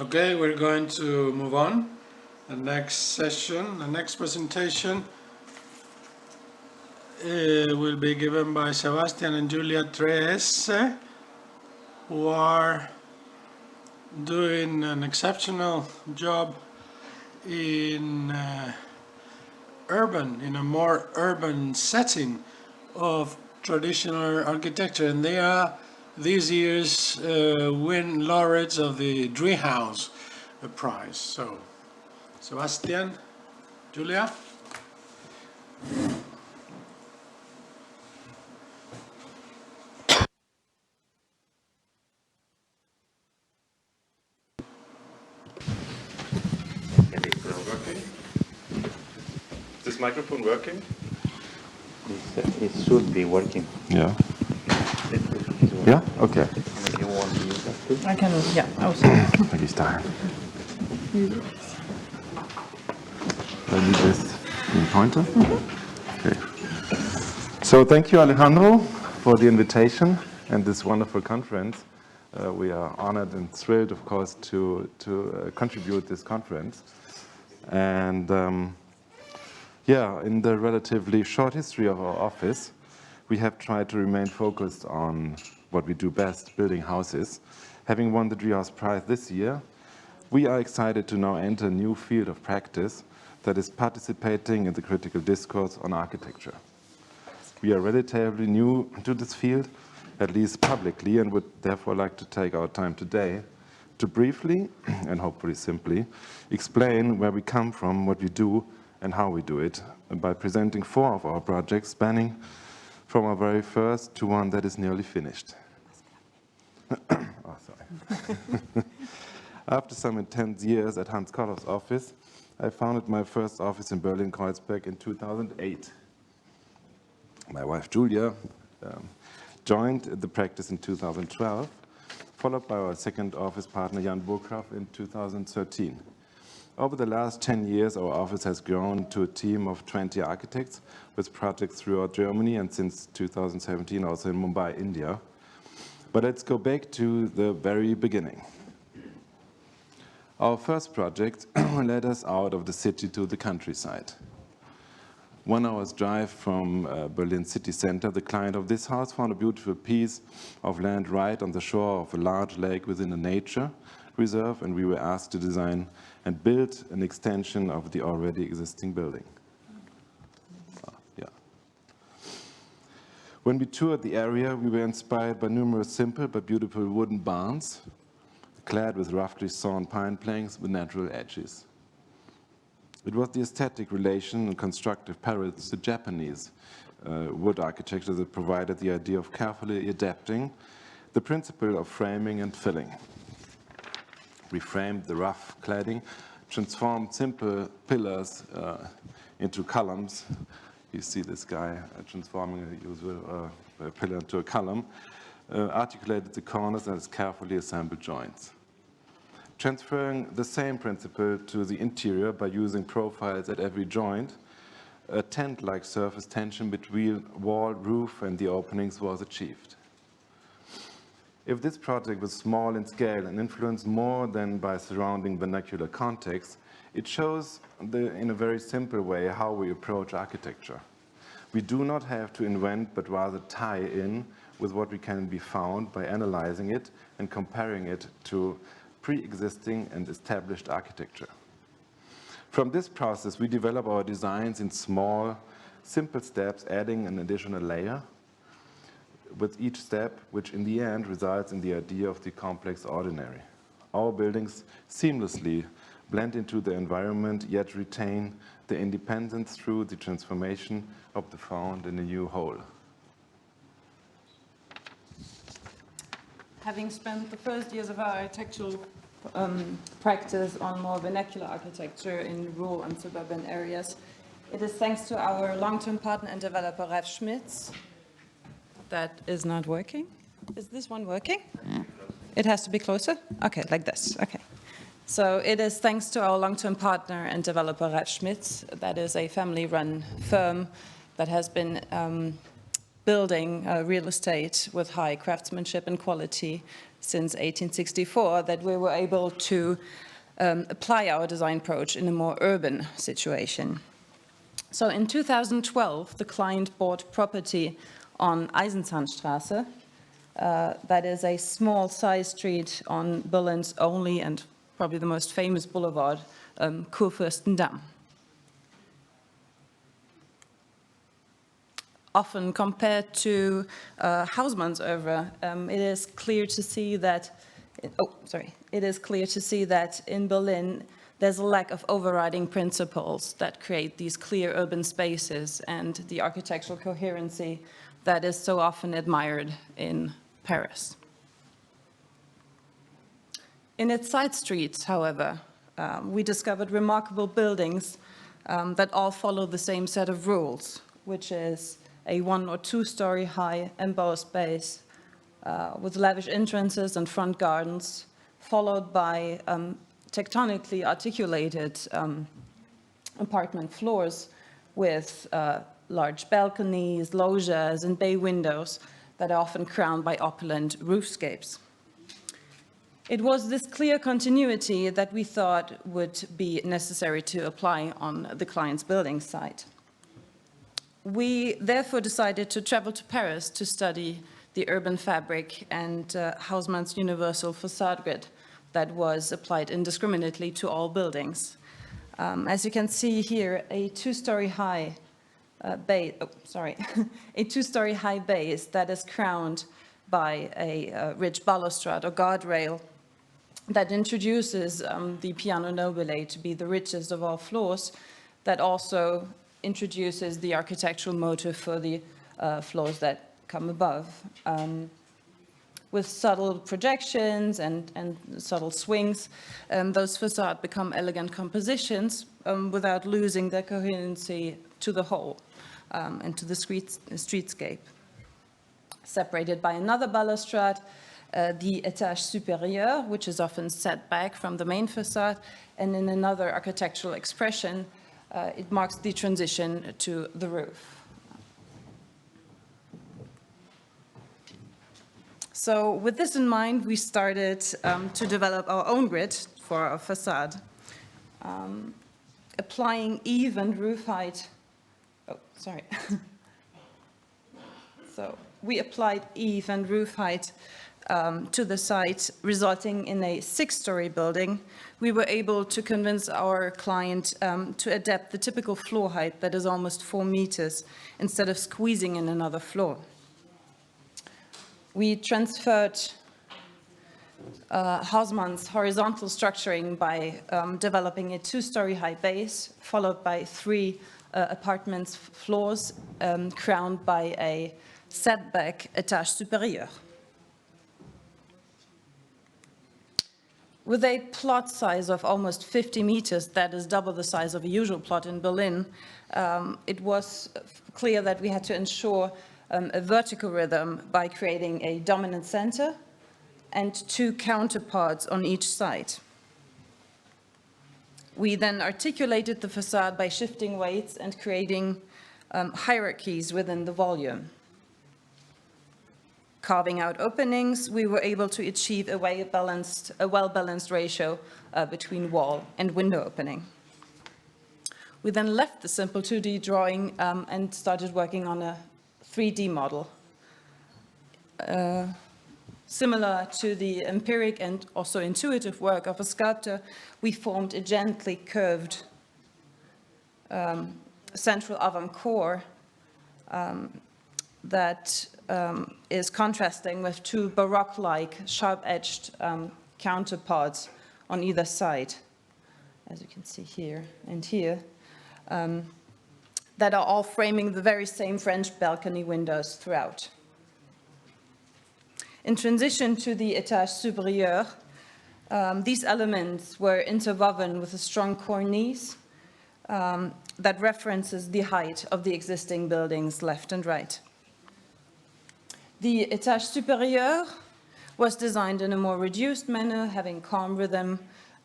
Okay, we're going to move on. The next session, the next presentation will be given by Sebastian and Julia Treese, who are doing an exceptional job in in a more urban setting of traditional architecture, and they are this year's win laureates of the Treehouse Prize. So, Sebastian, Julia. Is this microphone working? It should be working. Yeah. Yeah? Okay. If you want to use that too. I can, yeah, also. Maybe start. I need this pointer. Okay. So thank you, Alejandro, for the invitation and this wonderful conference. We are honored and thrilled, of course, to contribute this conference. And in the relatively short history of our office, we have tried to remain focused on what we do best, building houses. Having won the Treehouse Prize this year, we are excited to now enter a new field of practice that is participating in the critical discourse on architecture. We are relatively new to this field, at least publicly, and would therefore like to take our time today to briefly, and hopefully simply, explain where we come from, what we do, and how we do it, by presenting 4 of our projects spanning from our very first to one that is nearly finished. Oh, sorry. After some intense years at Hans Kolloff's office, I founded my first office in Berlin-Kreuzberg in 2008. My wife Julia joined the practice in 2012, followed by our second office partner Jan Burkhoff in 2013. Over the last 10 years, our office has grown to a team of 20 architects with projects throughout Germany and since 2017 also in Mumbai, India. But let's go back to the very beginning. Our first project led us out of the city to the countryside. 1 hour's drive from Berlin city center, the client of this house found a beautiful piece of land right on the shore of a large lake within a nature reserve, and we were asked to design and build an extension of the already existing building. When we toured the area, we were inspired by numerous simple but beautiful wooden barns, clad with roughly sawn pine planks with natural edges. It was the aesthetic relation and constructive parallels to Japanese wood architecture that provided the idea of carefully adapting the principle of framing and filling. We framed the rough cladding, transformed simple pillars into columns. You see this guy transforming a usual pillar into a column, articulated the corners and its carefully assembled joints. Transferring the same principle to the interior by using profiles at every joint, a tent-like surface tension between wall, roof, and the openings was achieved. If this project was small in scale and influenced more than by surrounding vernacular context, it shows in a very simple way how we approach architecture. We do not have to invent, but rather tie in with what we can be found by analyzing it and comparing it to pre-existing and established architecture. From this process, we develop our designs in small, simple steps, adding an additional layer with each step, which in the end results in the idea of the complex ordinary. Our buildings seamlessly blend into the environment, yet retain the independence through the transformation of the found in a new whole. Having spent the first years of our architectural practice on more vernacular architecture in rural and suburban areas, it is thanks to our long-term partner and developer, Ralf Schmitz, that is not working. Is this one working? It has to be closer? Okay, like this, okay. So it is thanks to our long-term partner and developer, Ralf Schmitz, that is a family-run firm that has been building real estate with high craftsmanship and quality since 1864 that we were able to apply our design approach in a more urban situation. So in 2012, the client bought property on Eisenzahnstraße. That is a small side street on Berlin's only and probably the most famous boulevard, Kurfürstendamm. Often compared to Hausmannsöver, it is clear to see that, in Berlin there's a lack of overriding principles that create these clear urban spaces and the architectural coherency that is so often admired in Paris. In its side streets, however, we discovered remarkable buildings that all follow the same set of rules, which is a 1- or 2-story high EKABA space with lavish entrances and front gardens, followed by tectonically articulated apartment floors with large balconies, loggias, and bay windows that are often crowned by opulent roofscapes. It was this clear continuity that we thought would be necessary to apply on the client's building site. We therefore decided to travel to Paris to study the urban fabric and Hausmann's universal facade grid that was applied indiscriminately to all buildings. As you can see here, a 2-story high base, a 2-story high base that is crowned by a ridge balustrade or guardrail that introduces the piano nobile to be the richest of all floors, that also introduces the architectural motive for the floors that come above. With subtle projections and subtle swings, those facades become elegant compositions without losing their coherency to the whole and to the streetscape. Separated by another balustrade, the étage supérieur, which is often set back from the main facade, and in another architectural expression, it marks the transition to the roof. So with this in mind, we started to develop our own grid for our facade, applying even roof height. So we applied even roof height to the site, resulting in a 6-story building. We were able to convince our client to adapt the typical floor height that is almost 4 meters instead of squeezing in another floor. We transferred Hausmann's horizontal structuring by developing a 2-story high base, followed by 3 apartments floors crowned by a setback étage supérieur. With a plot size of almost 50 meters, that is double the size of a usual plot in Berlin, it was clear that we had to ensure a vertical rhythm by creating a dominant center and 2 counterparts on each side. We then articulated the facade by shifting weights and creating hierarchies within the volume. Carving out openings, we were able to achieve a well-balanced ratio between wall and window opening. We then left the simple 2D drawing and started working on a 3D model. Similar to the empiric and also intuitive work of a sculptor, we formed a gently curved central avant-core that is contrasting with 2 Baroque-like, sharp-edged counterparts on either side, as you can see here and here, that are all framing the very same French balcony windows throughout. In transition to the étage supérieur, these elements were interwoven with a strong cornice that references the height of the existing buildings left and right. The étage supérieur was designed in a more reduced manner, having calm rhythm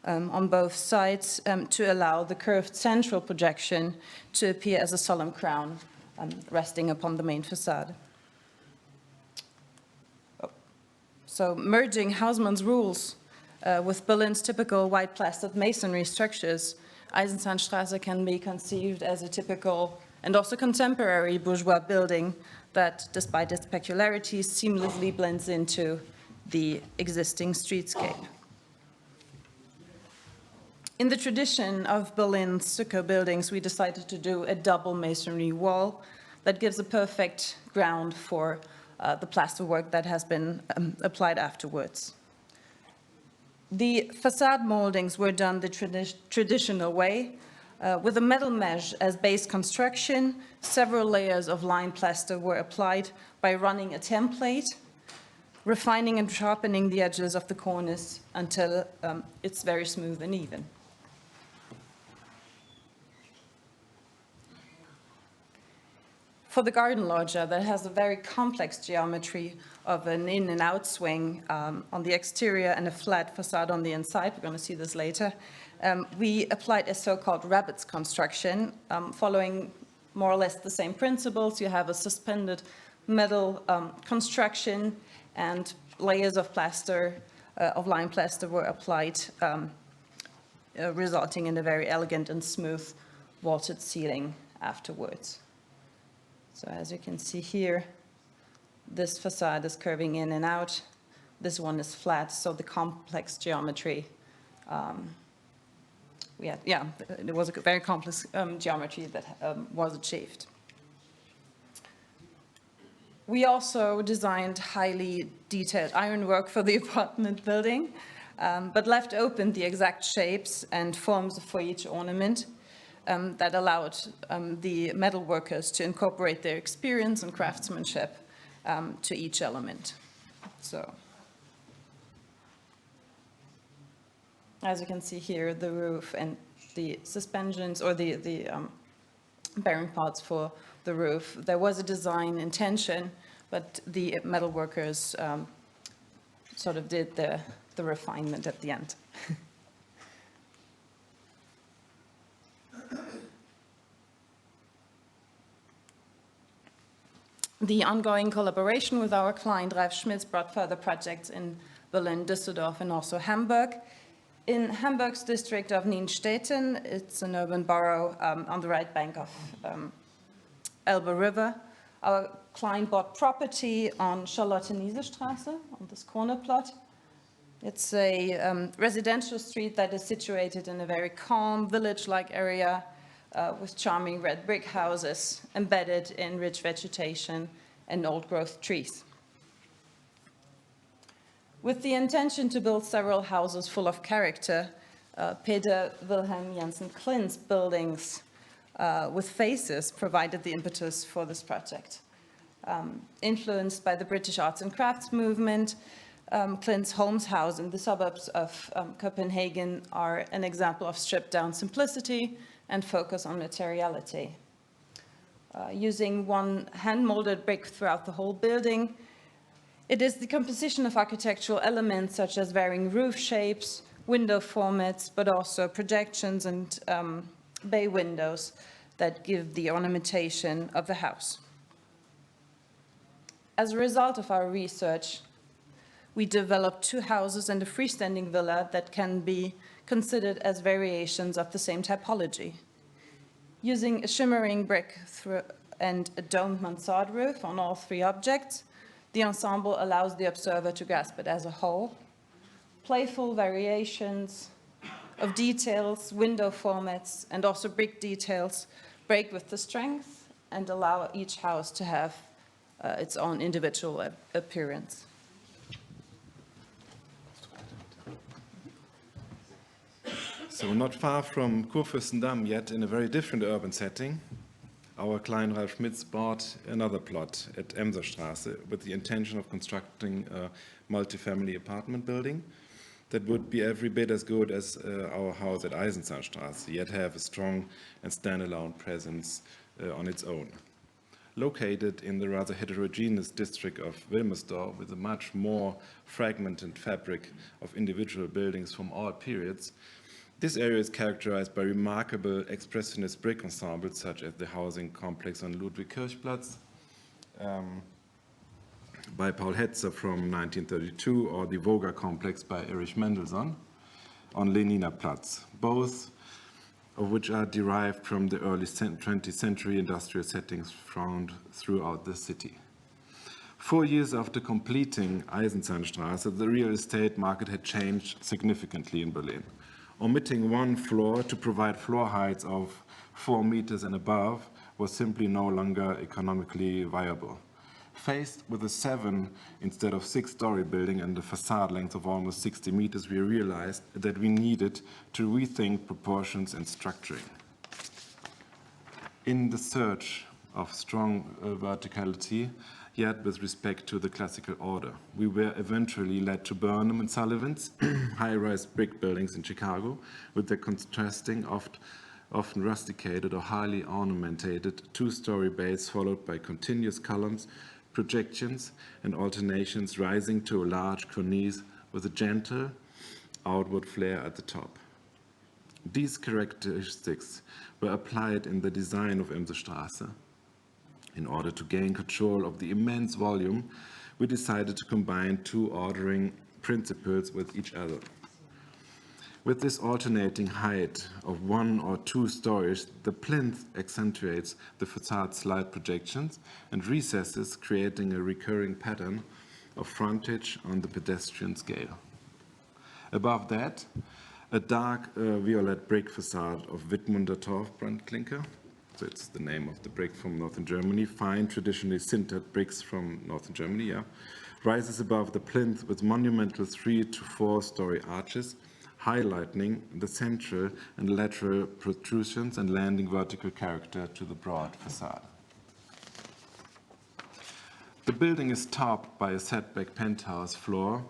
on both sides to allow the curved central projection to appear as a solemn crown resting upon the main facade. So merging Hausmann's rules with Berlin's typical white plastered masonry structures, Eisenzahnstraße can be conceived as a typical and also contemporary bourgeois building that, despite its peculiarities, seamlessly blends into the existing streetscape. In the tradition of Berlin's stucco buildings, we decided to do a double masonry wall that gives a perfect ground for the plasterwork that has been applied afterwards. The facade moldings were done the traditional way, with a metal mesh as base construction. Several layers of lime plaster were applied by running a template, refining and sharpening the edges of the cornice until it's very smooth and even. For the garden loggia, that has a very complex geometry of an in and out swing on the exterior and a flat facade on the inside, we're going to see this later, we applied a so-called rabbets construction, following more or less the same principles. You have a suspended metal construction, and layers of plaster, of lime plaster were applied, resulting in a very elegant and smooth vaulted ceiling afterwards. So as you can see here, this facade is curving in and out. This one is flat, so the complex geometry, it was a very complex geometry that was achieved. We also designed highly detailed ironwork for the apartment building, but left open the exact shapes and forms for each ornament. That allowed the metal workers to incorporate their experience and craftsmanship to each element. So, as you can see here, the roof and the suspensions, or the bearing parts for the roof, there was a design intention, but the metal workers sort of did the refinement at the end. The ongoing collaboration with our client, Ralf Schmitz, brought further projects in Berlin, Düsseldorf, and also Hamburg. In Hamburg's district of Nienstetten, it's an urban borough on the right bank of Elbe River. Our client bought property on Charlotte-Niese-Straße, on this corner plot. It's a residential street that is situated in a very calm, village-like area, with charming red brick houses embedded in rich vegetation and old-growth trees. With the intention to build several houses full of character, Peter Wilhelm Jensen Klint's buildings with faces provided the impetus for this project. Influenced by the British arts and crafts movement, Klint's Holmes House in the suburbs of Copenhagen are an example of stripped-down simplicity and focus on materiality. Using one hand-molded brick throughout the whole building, it is the composition of architectural elements such as varying roof shapes, window formats, but also projections and bay windows that give the ornamentation of the house. As a result of our research, we developed two houses and a freestanding villa that can be considered as variations of the same typology. Using a shimmering brick and a domed mansard roof on all three objects, the ensemble allows the observer to grasp it as a whole. Playful variations of details, window formats, and also brick details break with the strength and allow each house to have its own individual appearance. So not far from Kurfürstendamm, yet in a very different urban setting, our client Ralf Schmitz bought another plot at Emserstraße with the intention of constructing a multifamily apartment building that would be every bit as good as our house at Eisenzahnstraße, yet have a strong and standalone presence on its own. Located in the rather heterogeneous district of Wilmersdorf with a much more fragmented fabric of individual buildings from all periods, this area is characterized by remarkable expressionist brick ensembles such as the housing complex on Ludwig-Kirchplatz, by Paul Hetzer from 1932 or the Voga complex by Erich Mendelssohn on Lenina Platz, both of which are derived from the early 20th century industrial settings found throughout the city. 4 years after completing Eisenzahnstraße, the real estate market had changed significantly in Berlin. Omitting one floor to provide floor heights of 4 meters and above was simply no longer economically viable. Faced with a 7 instead of 6-story building and a facade length of almost 60 meters, we realized that we needed to rethink proportions and structuring. In the search of strong verticality, yet with respect to the classical order, we were eventually led to Burnham and Sullivan's high-rise brick buildings in Chicago with their contrasting, often rusticated or highly ornamented 2-story base followed by continuous columns, projections and alternations rising to a large cornice with a gentle outward flare at the top. These characteristics were applied in the design of Imsestraße. In order to gain control of the immense volume, we decided to combine 2 ordering principles with each other. With this alternating height of 1 or 2 stories, the plinth accentuates the facade's slight projections and recesses, creating a recurring pattern of frontage on the pedestrian scale. Above that, a dark violet brick facade of Wittmunder Torfbrandklinker, so it's the name of the brick from northern Germany, fine traditionally sintered bricks from northern Germany, rises above the plinth with monumental 3 to 4-story arches, highlighting the central and lateral protrusions and lending vertical character to the broad facade. The building is topped by a setback penthouse floor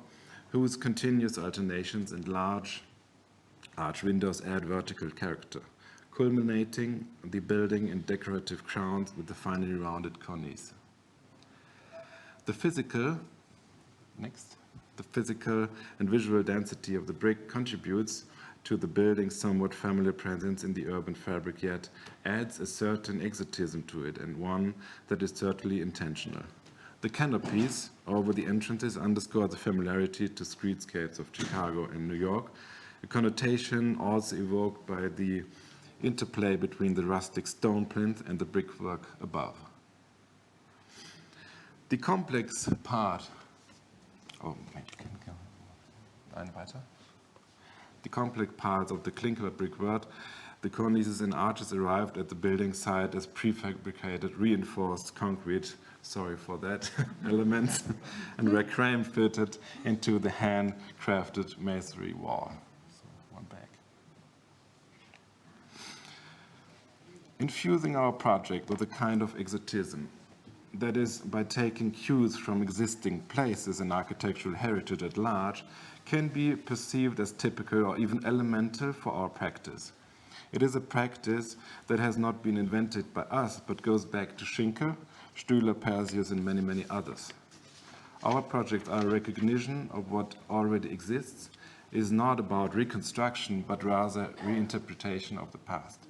whose continuous alternations and large arch windows add vertical character, culminating the building in decorative crowns with the finely rounded cornice. The physical and visual density of the brick contributes to the building's somewhat familiar presence in the urban fabric, yet adds a certain exotism to it, and one that is certainly intentional. The canopies over the entrances underscore the familiarity to streetscapes of Chicago and New York, a connotation also evoked by the interplay between the rustic stone plinth and the brickwork above. The complex part The complex parts of the clinker brickwork, the cornices and arches arrived at the building site as prefabricated, reinforced concrete, sorry for that, elements, and were cram-fitted into the hand-crafted masonry wall. So, one back. Infusing our project with a kind of exotism, that is, by taking cues from existing places and architectural heritage at large, can be perceived as typical or even elemental for our practice. It is a practice that has not been invented by us, but goes back to Schinkel, Stühler, Persius, and many, many others. Our projects are a recognition of what already exists. It is not about reconstruction, but rather reinterpretation of the past.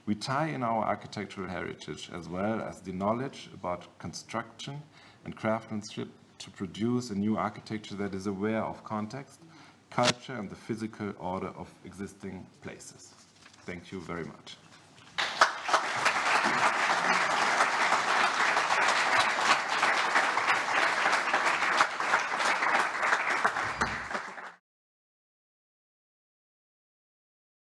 We tie in our architectural heritage as well as the knowledge about construction and craftsmanship to produce a new architecture that is aware of context, culture, and the physical order of existing places. Thank you very much.